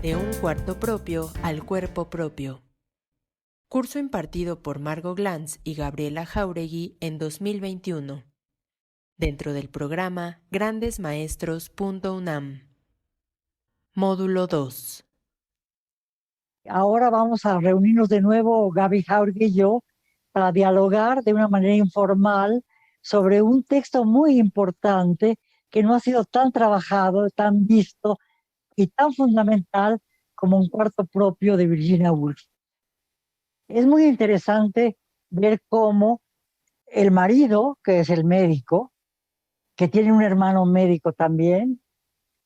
De un cuarto propio al cuerpo propio. Curso impartido por Margot Glantz y Gabriela Jáuregui en 2021. Dentro del programa grandesmaestros.unam. Módulo 2. Ahora vamos a reunirnos de nuevo, Gaby Jáuregui y yo, para dialogar de una manera informal sobre un texto muy importante que no ha sido tan trabajado, tan visto y tan fundamental como Un cuarto propio de Virginia Woolf. Es muy interesante ver cómo el marido, que es el médico, que tiene un hermano médico también,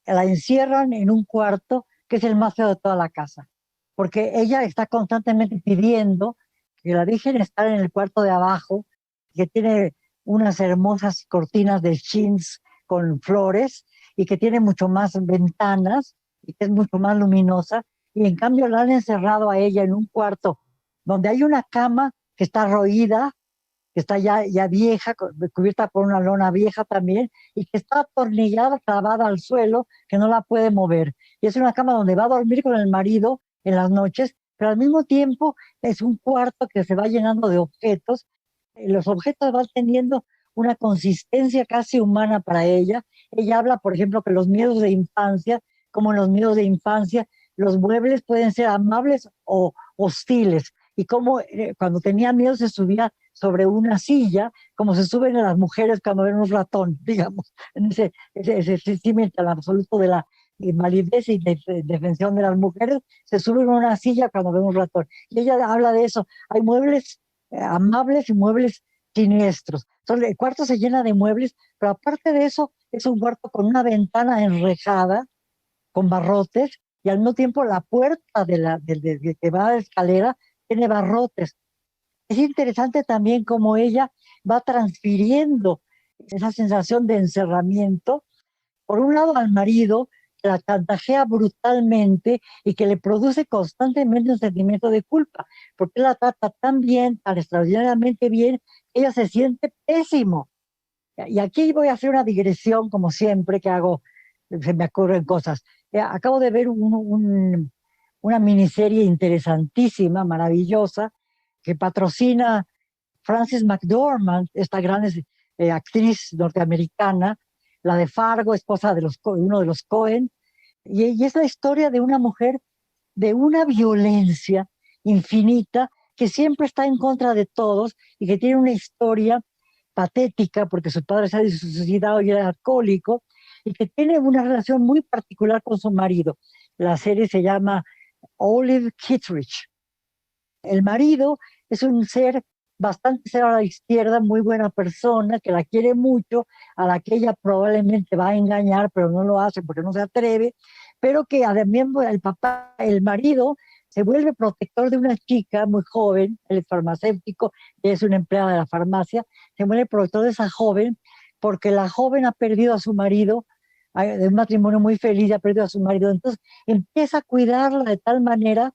la encierran en un cuarto que es el más feo de toda la casa, porque ella está constantemente pidiendo que la dejen estar en el cuarto de abajo, que tiene unas hermosas cortinas de chintz con flores y que tiene mucho más ventanas y que es mucho más luminosa, y en cambio la han encerrado a ella en un cuarto donde hay una cama que está roída, que está ya vieja, cubierta por una lona vieja también, y que está atornillada, clavada al suelo, que no la puede mover. Y es una cama donde va a dormir con el marido en las noches, pero al mismo tiempo es un cuarto que se va llenando de objetos. Los objetos van teniendo una consistencia casi humana para ella. Ella habla, por ejemplo, que los miedos de infancia, como en los miedos de infancia, los muebles pueden ser amables o hostiles. Y como cuando tenía miedo se subía sobre una silla, como se suben a las mujeres cuando ven un ratón, digamos, en ese símil absoluto de la invalidez y defensión de las mujeres, se suben a una silla cuando ven un ratón. Y ella habla de eso. Hay muebles amables y muebles siniestros. Entonces, el cuarto se llena de muebles, pero aparte de eso, es un cuarto con una ventana enrejada, con barrotes, y al mismo tiempo la puerta de que va a la escalera tiene barrotes. Es interesante también cómo ella va transfiriendo esa sensación de encerramiento, por un lado al marido, que la chantajea brutalmente y que le produce constantemente un sentimiento de culpa, porque él la trata tan bien, tan extraordinariamente bien, ella se siente pésimo. Y aquí voy a hacer una digresión, como siempre que hago, se me ocurren cosas. Acabo de ver una miniserie interesantísima, maravillosa, que patrocina Frances McDormand, esta gran actriz norteamericana, la de Fargo, esposa de uno de los Cohen, y es la historia de una mujer de una violencia infinita que siempre está en contra de todos y que tiene una historia patética porque su padre se ha suicidado y era alcohólico, y que tiene una relación muy particular con su marido. La serie se llama Olive Kitteridge. El marido es un ser bastante cero a la izquierda, muy buena persona, que la quiere mucho, a la que ella probablemente va a engañar, pero no lo hace porque no se atreve, pero que además el marido se vuelve protector de una chica muy joven, el farmacéutico, que es una empleada de la farmacia, se vuelve protector de esa joven, porque la joven ha perdido a su marido, de un matrimonio muy feliz, ha perdido a su marido, entonces empieza a cuidarla de tal manera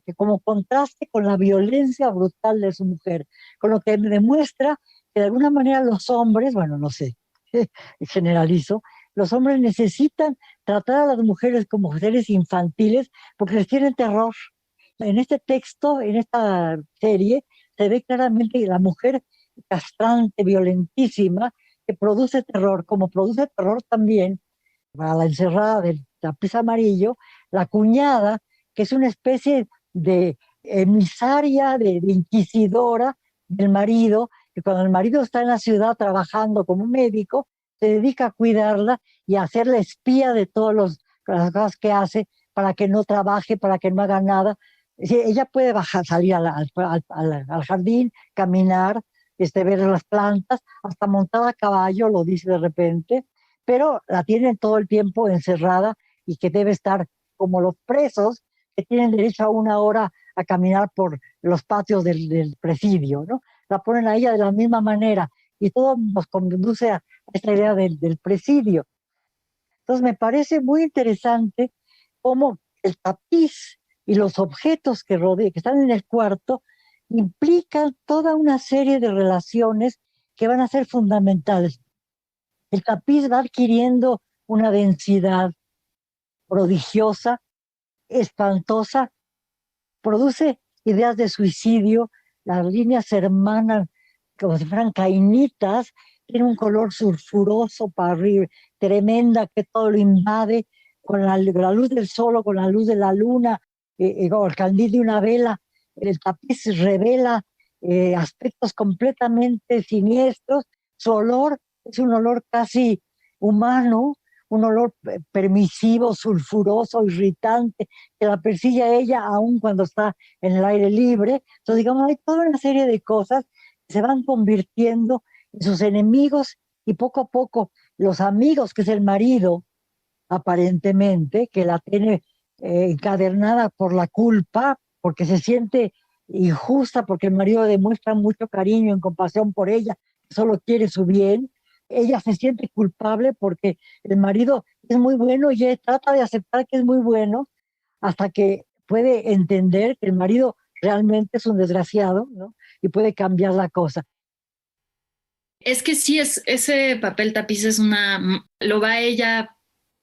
que como contraste con la violencia brutal de su mujer, con lo que me demuestra que de alguna manera los hombres, bueno, no sé, generalizo, los hombres necesitan tratar a las mujeres como seres infantiles porque les tienen terror. En este texto, en esta serie, se ve claramente que la mujer castrante, violentísima, que produce terror, como produce terror también para la encerrada del tapiz amarillo, la cuñada, que es una especie de emisaria, de inquisidora del marido, que cuando el marido está en la ciudad trabajando como médico, se dedica a cuidarla y a hacerle espía de todas las cosas que hace para que no trabaje, para que no haga nada. Ella puede bajar, salir al jardín, caminar, ver las plantas, hasta montar a caballo, lo dice de repente, pero la tienen todo el tiempo encerrada y que debe estar como los presos que tienen derecho a una hora a caminar por los patios del presidio, ¿no? La ponen a ella de la misma manera y todo nos conduce a esta idea del presidio. Entonces me parece muy interesante cómo el tapiz y los objetos que están en el cuarto implican toda una serie de relaciones que van a ser fundamentales. El tapiz va adquiriendo una densidad prodigiosa espantosa, produce ideas de suicidio, las líneas se hermanan como si fueran cainitas, tiene un color sulfuroso para arriba, tremenda, que todo lo invade, con la luz del sol o con la luz de la luna, o el candil de una vela, el tapiz revela aspectos completamente siniestros, su olor es un olor casi humano, un olor permisivo, sulfuroso, irritante, que la persigue a ella aun cuando está en el aire libre. Entonces, digamos, hay toda una serie de cosas que se van convirtiendo en sus enemigos y poco a poco los amigos, que es el marido, aparentemente, que la tiene encadernada por la culpa, porque se siente injusta, porque el marido demuestra mucho cariño y compasión por ella, solo quiere su bien. Ella se siente culpable porque el marido es muy bueno y ella trata de aceptar que es muy bueno hasta que puede entender que el marido realmente es un desgraciado, ¿no? Y puede cambiar la cosa. Es que sí, ese papel tapiz es lo va ella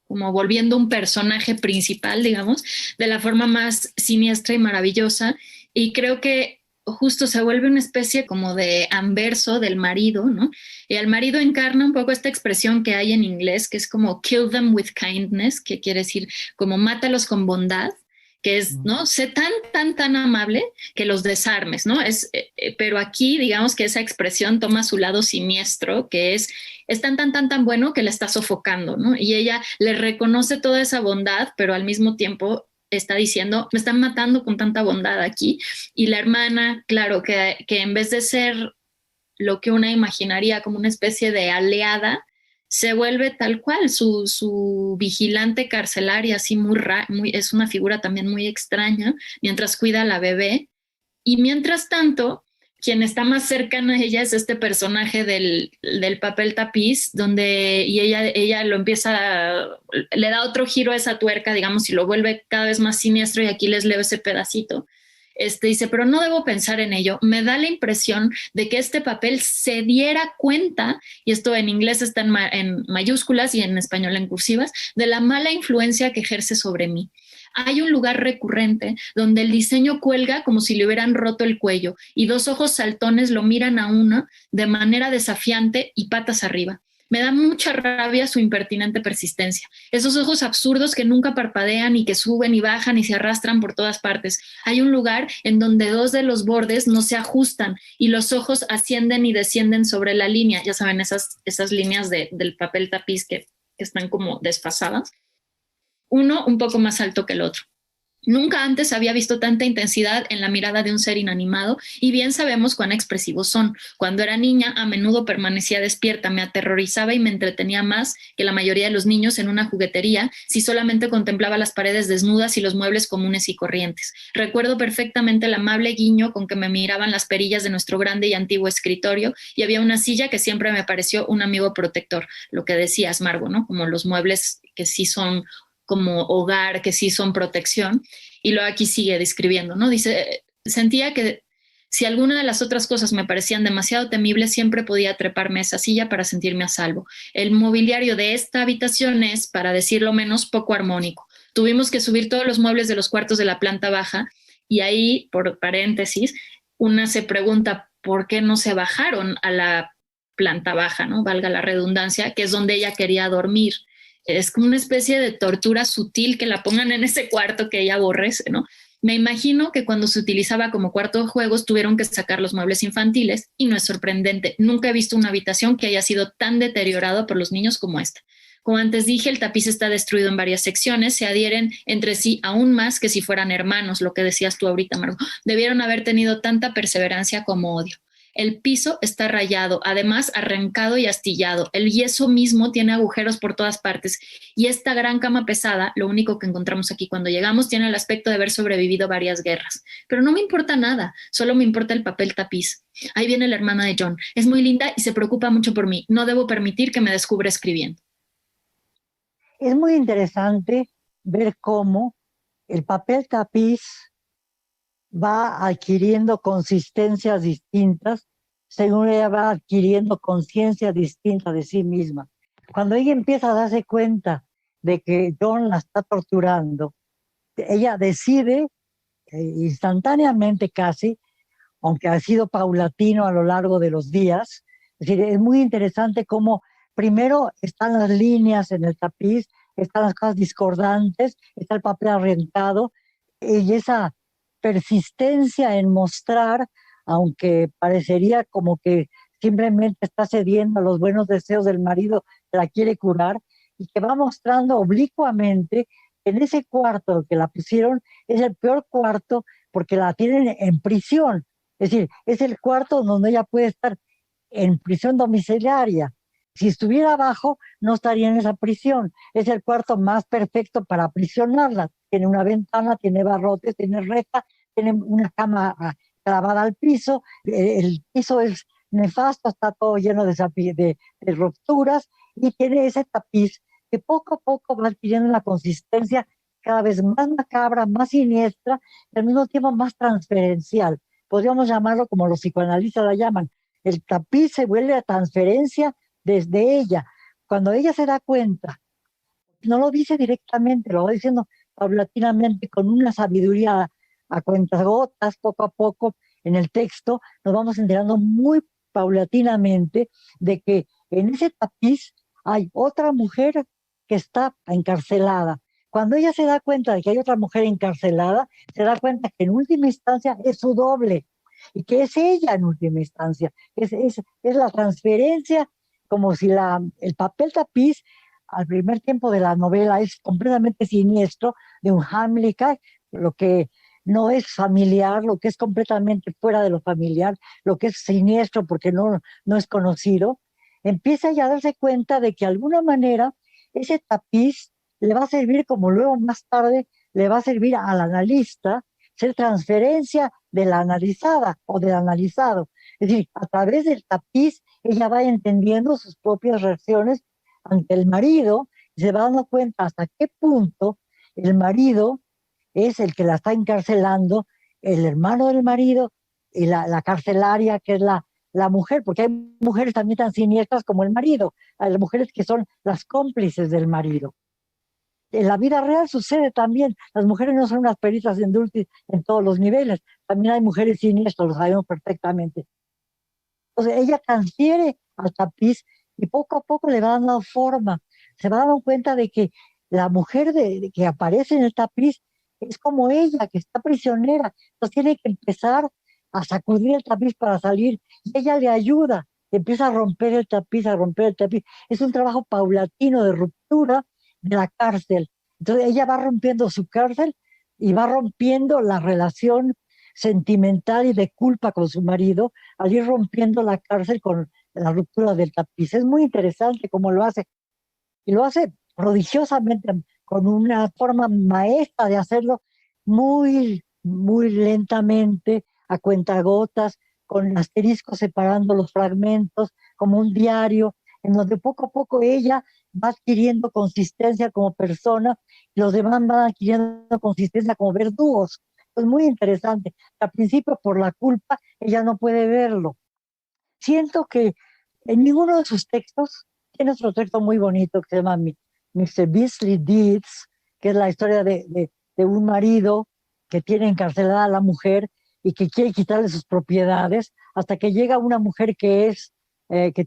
como volviendo un personaje principal, digamos, de la forma más siniestra y maravillosa. Y creo que justo se vuelve una especie como de anverso del marido, ¿no? Y el marido encarna un poco esta expresión que hay en inglés, que es como kill them with kindness, que quiere decir como mátalos con bondad, que es, ¿no? Sé tan amable que los desarmes, ¿no? Pero aquí, digamos que esa expresión toma su lado siniestro, que es tan bueno que la está sofocando, ¿no? Y ella le reconoce toda esa bondad, pero al mismo tiempo está diciendo, me están matando con tanta bondad aquí. Y la hermana, claro, que en vez de ser lo que una imaginaría como una especie de aliada, se vuelve tal cual, su vigilante carcelaria, así es una figura también muy extraña, mientras cuida a la bebé. Y mientras tanto, quien está más cercana a ella es este personaje del papel tapiz, y ella lo le da otro giro a esa tuerca, digamos, y lo vuelve cada vez más siniestro, y aquí les leo ese pedacito. Dice, pero no debo pensar en ello. Me da la impresión de que este papel se diera cuenta, y esto en inglés está en mayúsculas y en español en cursivas, de la mala influencia que ejerce sobre mí. Hay un lugar recurrente donde el diseño cuelga como si le hubieran roto el cuello y dos ojos saltones lo miran a uno de manera desafiante y patas arriba. Me da mucha rabia su impertinente persistencia. Esos ojos absurdos que nunca parpadean y que suben y bajan y se arrastran por todas partes. Hay un lugar en donde dos de los bordes no se ajustan y los ojos ascienden y descienden sobre la línea. Ya saben, esas líneas del papel tapiz que están como desfasadas. Uno un poco más alto que el otro. Nunca antes había visto tanta intensidad en la mirada de un ser inanimado, y bien sabemos cuán expresivos son. Cuando era niña, a menudo permanecía despierta, me aterrorizaba y me entretenía más que la mayoría de los niños en una juguetería si solamente contemplaba las paredes desnudas y los muebles comunes y corrientes. Recuerdo perfectamente el amable guiño con que me miraban las perillas de nuestro grande y antiguo escritorio, y había una silla que siempre me pareció un amigo protector, lo que decías, Margo, ¿no? Como los muebles que sí son como hogar, que sí son protección. Y luego aquí sigue describiendo, ¿no? Dice, sentía que si alguna de las otras cosas me parecían demasiado temibles, siempre podía treparme a esa silla para sentirme a salvo. El mobiliario de esta habitación es, para decirlo menos, poco armónico. Tuvimos que subir todos los muebles de los cuartos de la planta baja, y ahí, por paréntesis, una se pregunta por qué no se bajaron a la planta baja, ¿no? Valga la redundancia, que es donde ella quería dormir. Es como una especie de tortura sutil que la pongan en ese cuarto que ella aborrece, ¿no? Me imagino que cuando se utilizaba como cuarto de juegos tuvieron que sacar los muebles infantiles, y no es sorprendente. Nunca he visto una habitación que haya sido tan deteriorada por los niños como esta. Como antes dije, el tapiz está destruido en varias secciones, se adhieren entre sí aún más que si fueran hermanos, lo que decías tú ahorita, Margo. Debieron haber tenido tanta perseverancia como odio. El piso está rayado, además arrancado y astillado. El yeso mismo tiene agujeros por todas partes, y esta gran cama pesada, lo único que encontramos aquí cuando llegamos, tiene el aspecto de haber sobrevivido varias guerras. Pero no me importa nada, solo me importa el papel tapiz. Ahí viene la hermana de John. Es muy linda y se preocupa mucho por mí. No debo permitir que me descubra escribiendo. Es muy interesante ver cómo el papel tapiz va adquiriendo consistencias distintas según ella va adquiriendo conciencia distinta de sí misma. Cuando ella empieza a darse cuenta de que John la está torturando, ella decide instantáneamente casi, aunque ha sido paulatino a lo largo de los días. Es decir, es muy interesante cómo primero están las líneas en el tapiz, están las cosas discordantes, está el papel arrancado, y esa persistencia en mostrar, aunque parecería como que simplemente está cediendo a los buenos deseos del marido, que la quiere curar, y que va mostrando oblicuamente que en ese cuarto que la pusieron es el peor cuarto porque la tienen en prisión. Es decir, es el cuarto donde ella puede estar en prisión domiciliaria. Si estuviera abajo, no estaría en esa prisión. Es el cuarto más perfecto para aprisionarla. Tiene una ventana, tiene barrotes, tiene reja, tiene una cama clavada al piso. El piso es nefasto, está todo lleno de rupturas y tiene ese tapiz que poco a poco va adquiriendo una consistencia cada vez más macabra, más siniestra y al mismo tiempo más transferencial. Podríamos llamarlo como los psicoanalistas la llaman. El tapiz se vuelve a transferencia desde ella. Cuando ella se da cuenta, no lo dice directamente, lo va diciendo paulatinamente con una sabiduría a cuentagotas, poco a poco en el texto, nos vamos enterando muy paulatinamente de que en ese tapiz hay otra mujer que está encarcelada. Cuando ella se da cuenta de que hay otra mujer encarcelada, se da cuenta que en última instancia es su doble y que es ella en última instancia. Es la transferencia, como si el papel tapiz al primer tiempo de la novela es completamente siniestro, de un Hamlet, lo que no es familiar, lo que es completamente fuera de lo familiar, lo que es siniestro porque no es conocido, empieza ya a darse cuenta de que de alguna manera ese tapiz le va a servir, como luego más tarde le va a servir al analista, ser transferencia de la analizada o del analizado. Es decir, a través del tapiz ella va entendiendo sus propias reacciones ante el marido y se va dando cuenta hasta qué punto el marido es el que la está encarcelando, el hermano del marido y la carcelaria que es la mujer, porque hay mujeres también tan siniestras como el marido, hay mujeres que son las cómplices del marido. En la vida real sucede también, las mujeres no son unas peritas en dulce en todos los niveles, también hay mujeres siniestras, lo sabemos perfectamente. Entonces ella transfiere al tapiz y poco a poco le va dando forma, se va dando cuenta de que la mujer que aparece en el tapiz es como ella, que está prisionera, entonces tiene que empezar a sacudir el tapiz para salir, y ella le ayuda, empieza a romper el tapiz, a romper el tapiz. Es un trabajo paulatino de ruptura de la cárcel. Entonces ella va rompiendo su cárcel y va rompiendo la relación sentimental y de culpa con su marido, al ir rompiendo la cárcel con la ruptura del tapiz. Es muy interesante cómo lo hace, y lo hace prodigiosamente, con una forma maestra de hacerlo, muy, muy lentamente, a cuentagotas, con asteriscos separando los fragmentos, como un diario, en donde poco a poco ella va adquiriendo consistencia como persona y los demás van adquiriendo consistencia como verdugos. Es muy interesante. Al principio, por la culpa, ella no puede verlo. Siento que en ninguno de sus textos, tiene otro texto muy bonito que se llama Mr. Beastly Deeds, que es la historia de un marido que tiene encarcelada a la mujer y que quiere quitarle sus propiedades, hasta que llega una mujer que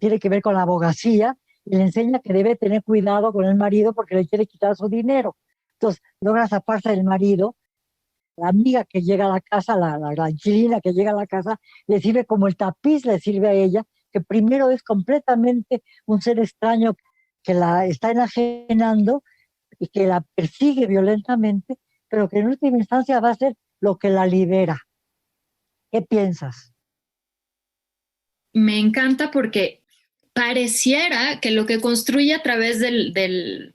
tiene que ver con la abogacía y le enseña que debe tener cuidado con el marido porque le quiere quitar su dinero. Entonces logra zafarse del marido. La amiga que llega a la casa, la inquilina que llega a la casa, le sirve como el tapiz, le sirve a ella, que primero es completamente un ser extraño que la está enajenando y que la persigue violentamente, pero que en última instancia va a ser lo que la libera. ¿Qué piensas? Me encanta porque pareciera que lo que construye a través del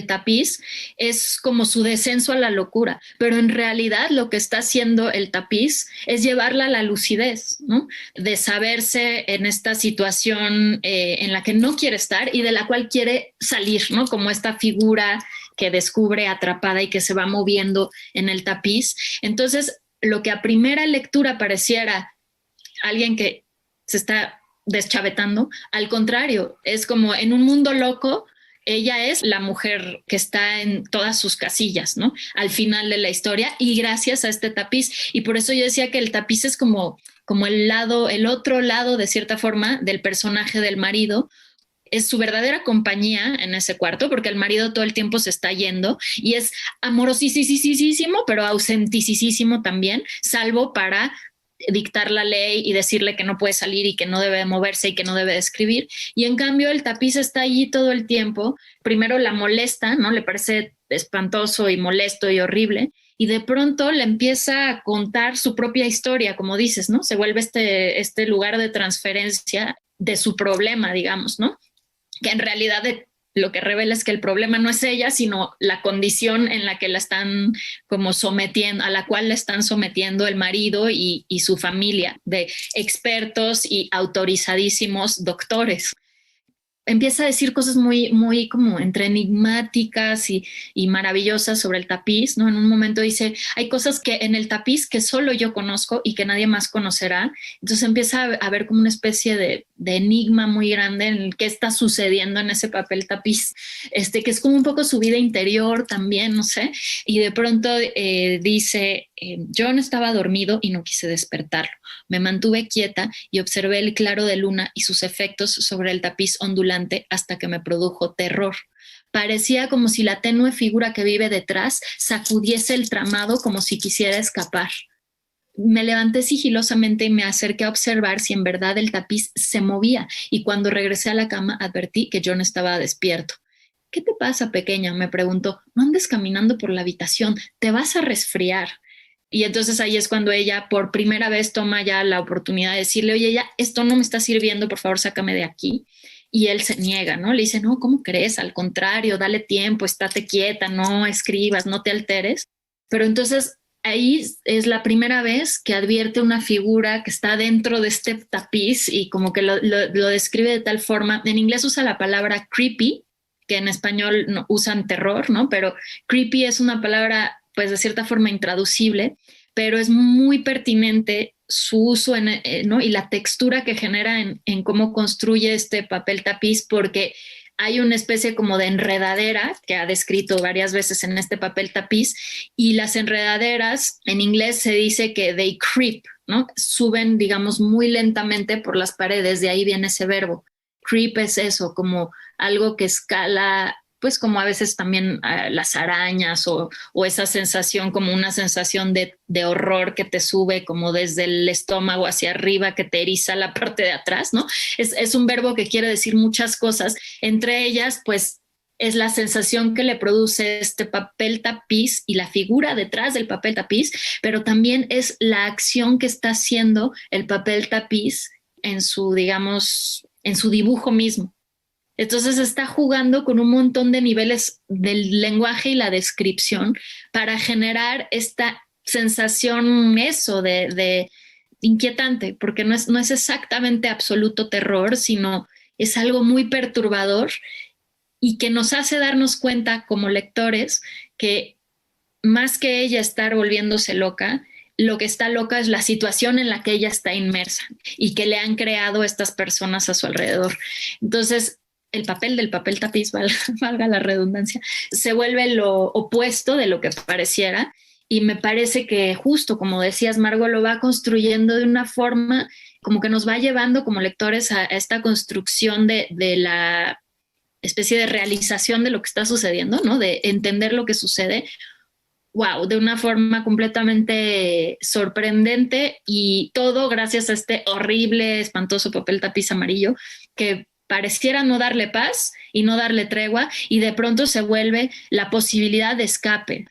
tapiz es como su descenso a la locura, pero en realidad lo que está haciendo el tapiz es llevarla a la lucidez, ¿no? De saberse en esta situación en la que no quiere estar y de la cual quiere salir, ¿no? Como esta figura que descubre atrapada y que se va moviendo en el tapiz. Entonces, lo que a primera lectura pareciera alguien que se está deschavetando, al contrario, es como en un mundo loco ella es la mujer que está en todas sus casillas, ¿no? Al final de la historia, y gracias a este tapiz. Y por eso yo decía que el tapiz es como el otro lado, de cierta forma, del personaje del marido. Es su verdadera compañía en ese cuarto, porque el marido todo el tiempo se está yendo y es amorosísimo, pero ausenticísimo también, salvo para dictar la ley y decirle que no puede salir y que no debe moverse y que no debe escribir. Y en cambio el tapiz está allí todo el tiempo. Primero la molesta, ¿no? Le parece espantoso y molesto y horrible. Y de pronto le empieza a contar su propia historia, como dices, ¿no? Se vuelve este lugar de transferencia de su problema, digamos, ¿no? Que en realidad lo que revela es que el problema no es ella, sino la condición en la que la están como sometiendo, a la cual la están sometiendo el marido y su familia de expertos y autorizadísimos doctores. Empieza a decir cosas muy como entre enigmáticas y maravillosas sobre el tapiz, ¿no? En un momento dice, hay cosas que en el tapiz que solo yo conozco y que nadie más conocerá. Entonces empieza a ver como una especie de enigma muy grande en el que está sucediendo en ese papel tapiz, que es como un poco su vida interior también, no sé. Y de pronto dice, John estaba dormido y no quise despertarlo. Me mantuve quieta y observé el claro de luna y sus efectos sobre el tapiz ondulante hasta que me produjo terror. Parecía como si la tenue figura que vive detrás sacudiese el tramado como si quisiera escapar. Me levanté sigilosamente y me acerqué a observar si en verdad el tapiz se movía, y cuando regresé a la cama advertí que John estaba despierto. ¿Qué te pasa, pequeña?, me preguntó. No andes caminando por la habitación, te vas a resfriar. Y entonces ahí es cuando ella por primera vez toma ya la oportunidad de decirle, oye, ya esto no me está sirviendo, por favor, sácame de aquí. Y él se niega, ¿no? Le dice, no, ¿cómo crees? Al contrario, dale tiempo, estate quieta, no escribas, no te alteres. Pero entonces ahí es la primera vez que advierte una figura que está dentro de este tapiz y como que lo describe de tal forma. En inglés usa la palabra creepy, que en español no, usan terror, ¿no? Pero creepy es una palabra, pues de cierta forma intraducible, pero es muy pertinente su uso ¿no? Y la textura que genera en cómo construye este papel tapiz, porque hay una especie como de enredadera que ha descrito varias veces en este papel tapiz, y las enredaderas en inglés se dice que they creep, ¿no? Suben, digamos, muy lentamente por las paredes, de ahí viene ese verbo. Creep es eso, como algo que escala, pues como a veces también las arañas o esa sensación, como una sensación de horror que te sube como desde el estómago hacia arriba, que te eriza la parte de atrás, ¿no? Es un verbo que quiere decir muchas cosas, entre ellas, pues es la sensación que le produce este papel tapiz y la figura detrás del papel tapiz, pero también es la acción que está haciendo el papel tapiz en su, digamos, en su dibujo mismo. Entonces está jugando con un montón de niveles del lenguaje y la descripción para generar esta sensación, eso, de inquietante, porque no es exactamente absoluto terror, sino es algo muy perturbador y que nos hace darnos cuenta como lectores que más que ella estar volviéndose loca, lo que está loca es la situación en la que ella está inmersa y que le han creado estas personas a su alrededor. Entonces, el papel del papel tapiz, valga la redundancia, se vuelve lo opuesto de lo que pareciera, y me parece que justo como decías, Margot, lo va construyendo de una forma como que nos va llevando como lectores a esta construcción de la especie de realización de lo que está sucediendo, ¿no? De entender lo que sucede. Wow, de una forma completamente sorprendente, y todo gracias a este horrible, espantoso papel tapiz amarillo que pareciera no darle paz y no darle tregua, y de pronto se vuelve la posibilidad de escape.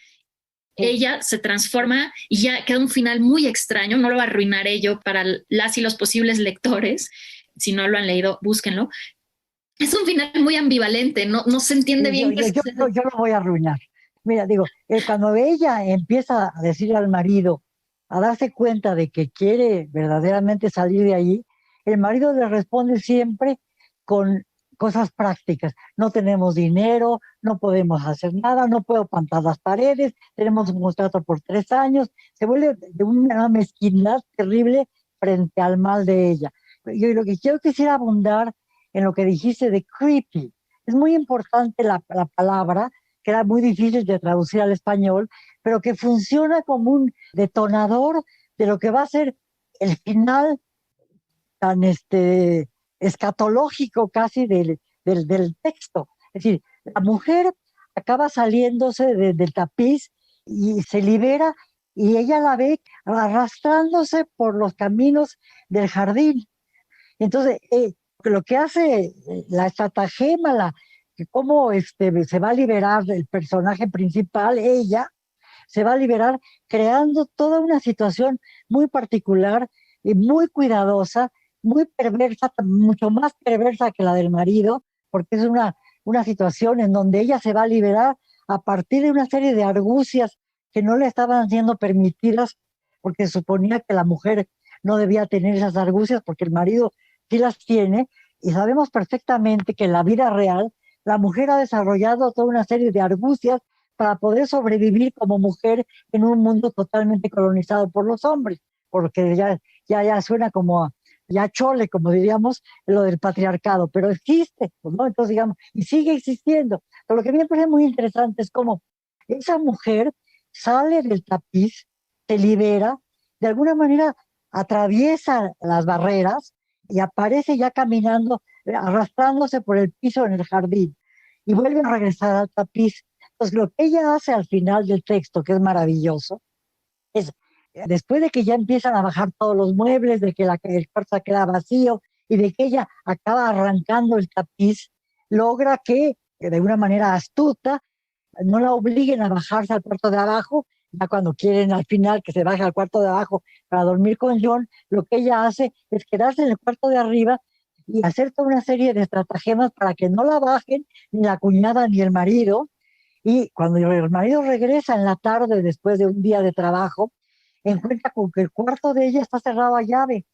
Ella se transforma y ya queda un final muy extraño, no lo va a arruinar ello para las y los posibles lectores. Si no lo han leído, búsquenlo. Es un final muy ambivalente, no se entiende bien. Yo lo voy a arruinar. Mira, digo, cuando ella empieza a decirle al marido, a darse cuenta de que quiere verdaderamente salir de allí, el marido le responde siempre con cosas prácticas. No tenemos dinero, no podemos hacer nada, no puedo pintar las paredes, tenemos un contrato por 3 años. Se vuelve de una mezquindad terrible frente al mal de ella. Yo lo que quiero quisiera abundar en lo que dijiste de creepy. Es muy importante la palabra, que era muy difícil de traducir al español, pero que funciona como un detonador de lo que va a ser el final tan escatológico casi del texto. Es decir, la mujer acaba saliéndose del tapiz y se libera y ella la ve arrastrándose por los caminos del jardín. Entonces, lo que hace la estratagema, cómo se va a liberar el personaje principal, ella, se va a liberar creando toda una situación muy particular y muy cuidadosa, muy perversa, mucho más perversa que la del marido, porque es una situación en donde ella se va a liberar a partir de una serie de argucias que no le estaban siendo permitidas, porque se suponía que la mujer no debía tener esas argucias, porque el marido sí las tiene, y sabemos perfectamente que en la vida real la mujer ha desarrollado toda una serie de argucias para poder sobrevivir como mujer en un mundo totalmente colonizado por los hombres, porque ya suena como ya chole, como diríamos, lo del patriarcado, pero existe, pues, ¿no? Entonces, digamos, y sigue existiendo. Pero lo que a mí me parece muy interesante es cómo esa mujer sale del tapiz, se libera, de alguna manera atraviesa las barreras y aparece ya caminando, arrastrándose por el piso en el jardín, y vuelve a regresar al tapiz. Entonces, lo que ella hace al final del texto, que es maravilloso, es después de que ya empiezan a bajar todos los muebles, de que el cuarto queda vacío y de que ella acaba arrancando el tapiz, logra que, de una manera astuta, no la obliguen a bajarse al cuarto de abajo. Ya cuando quieren al final que se baje al cuarto de abajo para dormir con John, lo que ella hace es quedarse en el cuarto de arriba y hacer toda una serie de estratagemas para que no la bajen ni la cuñada ni el marido. Y cuando el marido regresa en la tarde, después de un día de trabajo, encuentra con que el cuarto de ella está cerrado a llave,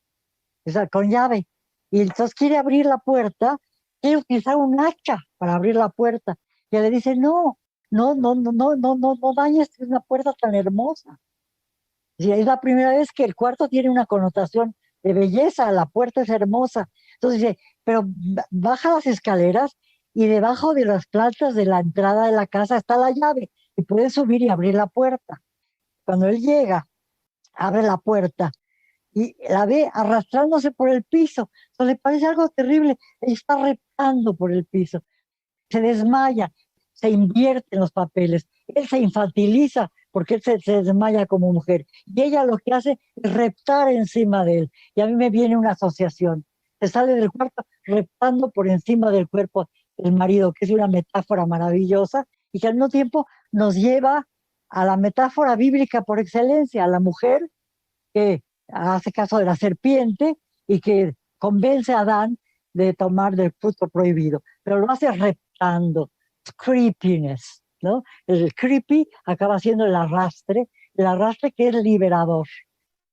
o sea, con llave. Y entonces quiere abrir la puerta, quiere utilizar un hacha para abrir la puerta. Y ella le dice, no dañes una puerta tan hermosa. Y es la primera vez que el cuarto tiene una connotación de belleza, la puerta es hermosa. Entonces dice, pero baja las escaleras y debajo de las plantas de la entrada de la casa está la llave y puede subir y abrir la puerta. Cuando él llega, abre la puerta y la ve arrastrándose por el piso. Entonces le parece algo terrible. Ella está reptando por el piso. Se desmaya, se invierten los papeles. Él se infantiliza porque él se desmaya como mujer. Y ella lo que hace es reptar encima de él. Y a mí me viene una asociación. Se sale del cuarto reptando por encima del cuerpo del marido, que es una metáfora maravillosa y que al mismo tiempo nos lleva a la metáfora bíblica por excelencia, a la mujer que hace caso de la serpiente y que convence a Adán de tomar del fruto prohibido, pero lo hace reptando, creepiness, ¿no? El creepy acaba siendo el arrastre que es liberador,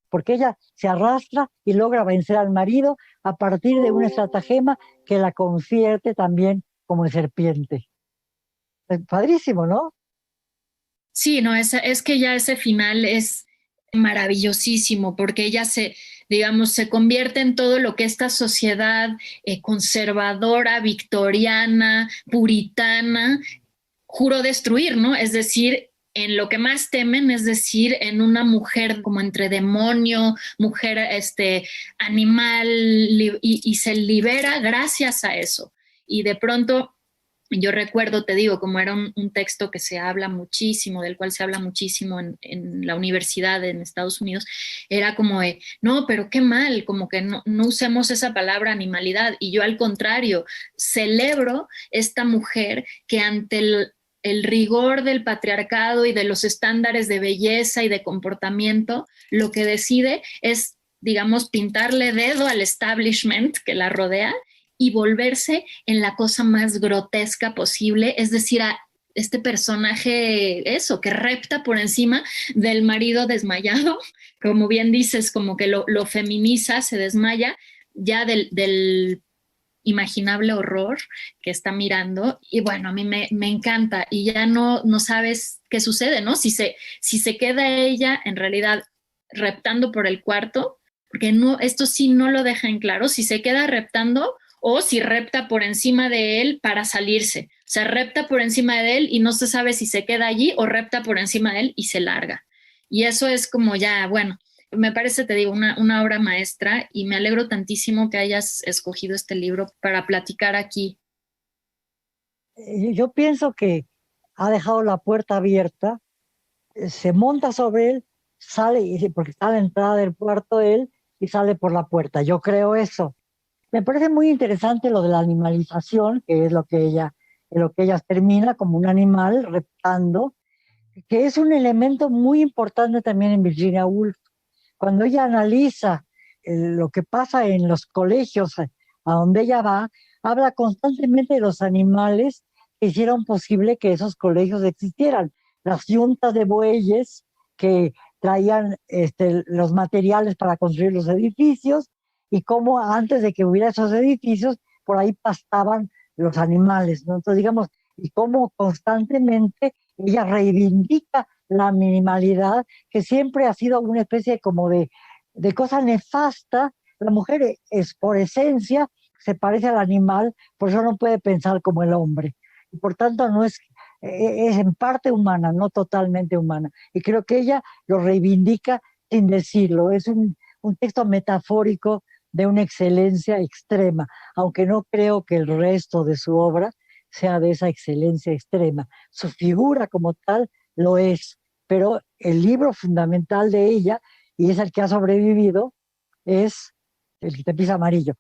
porque ella se arrastra y logra vencer al marido a partir de una estratagema que la convierte también como en serpiente. Es padrísimo, ¿no? Sí, no, es que ya ese final es maravillosísimo porque ella digamos, se convierte en todo lo que esta sociedad conservadora, victoriana, puritana, juró destruir, ¿no? Es decir, en lo que más temen, es decir, en una mujer como entre demonio, mujer animal, y se libera gracias a eso. Y de pronto yo recuerdo, te digo, como era un texto que se habla muchísimo, del cual se habla muchísimo en la universidad en Estados Unidos, era como de, no, pero qué mal, como que no usemos esa palabra animalidad. Y yo al contrario, celebro esta mujer que ante el rigor del patriarcado y de los estándares de belleza y de comportamiento, lo que decide es, digamos, pintarle dedo al establishment que la rodea y volverse en la cosa más grotesca posible, es decir, a este personaje, eso, que repta por encima del marido desmayado, como bien dices, como que lo feminiza, se desmaya ya del imaginable horror que está mirando, y bueno, a mí me encanta, y ya no sabes qué sucede, ¿no? Si se queda ella en realidad reptando por el cuarto, porque no, esto sí no lo deja en claro, si se queda reptando o si repta por encima de él para salirse. O sea, repta por encima de él y no se sabe si se queda allí o repta por encima de él y se larga. Y eso es como ya, bueno, me parece, te digo, una obra maestra y me alegro tantísimo que hayas escogido este libro para platicar aquí. Yo pienso que ha dejado la puerta abierta, se monta sobre él, sale, porque está a la entrada del cuarto él y sale por la puerta. Yo creo eso. Me parece muy interesante lo de la animalización, que es lo que ella termina como un animal reptando, que es un elemento muy importante también en Virginia Woolf. Cuando ella analiza lo que pasa en los colegios a donde ella va, habla constantemente de los animales que hicieron posible que esos colegios existieran. Las yuntas de bueyes que traían los materiales para construir los edificios y cómo antes de que hubiera esos edificios, por ahí pastaban los animales, ¿no? Entonces, digamos, y cómo constantemente ella reivindica la minimalidad, que siempre ha sido una especie como de cosa nefasta. La mujer es por esencia, se parece al animal, por eso no puede pensar como el hombre. Y por tanto no es en parte humana, no totalmente humana. Y creo que ella lo reivindica sin decirlo. Es un texto metafórico de una excelencia extrema, aunque no creo que el resto de su obra sea de esa excelencia extrema. Su figura como tal lo es, pero el libro fundamental de ella, y es el que ha sobrevivido, es El tapiz amarillo.